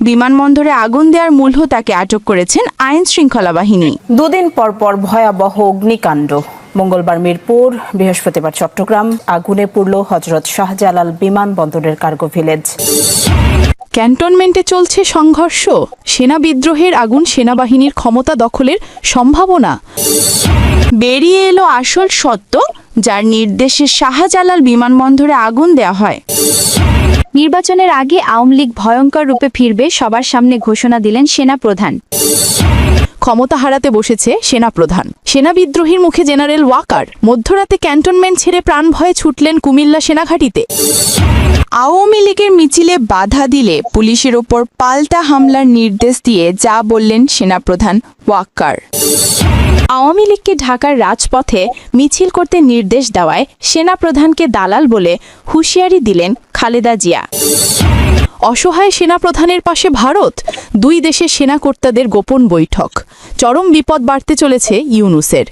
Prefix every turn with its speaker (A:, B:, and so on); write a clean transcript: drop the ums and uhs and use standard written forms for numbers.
A: বিমানবন্দরে আগুন দেওয়ার মূল হোতাকে আটক করেছেন আইন শৃঙ্খলা বাহিনী।
B: দুদিন পর পর ভয়াবহ অগ্নিকাণ্ড। মঙ্গলবার মিরপুর, বৃহস্পতিবার চট্টগ্রাম। আগুনে পুড়ল হযরত শাহজালাল বিমানবন্দরের কার্গো ভিলেজ।
A: ক্যান্টনমেন্টে চলছে সংঘর্ষ, সেনা বিদ্রোহের আগুন, সেনাবাহিনীর ক্ষমতা দখলের সম্ভাবনা। বেরিয়ে এলো আসল সত্য, যার নির্দেশে শাহজালাল বিমানবন্দরে আগুন দেওয়া হয়।
C: নির্বাচনের আগে আওয়ামী লীগ ভয়ঙ্কর রূপে ফিরবে, সবার সামনে ঘোষণা দিলেন সেনাপ্রধান।
A: ক্ষমতা হারাতে বসেছে সেনাপ্রধান। সেনা বিদ্রোহীর মুখে জেনারেল ওয়াকার। মধ্যরাতে ক্যান্টনমেন্ট ছেড়ে প্রাণ ভয়ে ছুটলেন কুমিল্লা সেনাঘাঁটিতে। আওয়ামী লীগের মিছিলে বাধা দিলে পুলিশের ওপর পাল্টা হামলার নির্দেশ দিয়ে যা বললেন সেনাপ্রধান ওয়াকার। আওয়ামী লীগকে ঢাকার রাজপথে মিছিল করতে নির্দেশ দেওয়ায় সেনাপ্রধানকে দালাল বলে হুঁশিয়ারি দিলেন খালেদা জিয়া। অসহায় সেনাপ্রধানের পাশে ভারত, দুই দেশের সেনাকর্তাদের গোপন বৈঠক। চরম বিপদ বাড়তে চলেছে ইউনূসের।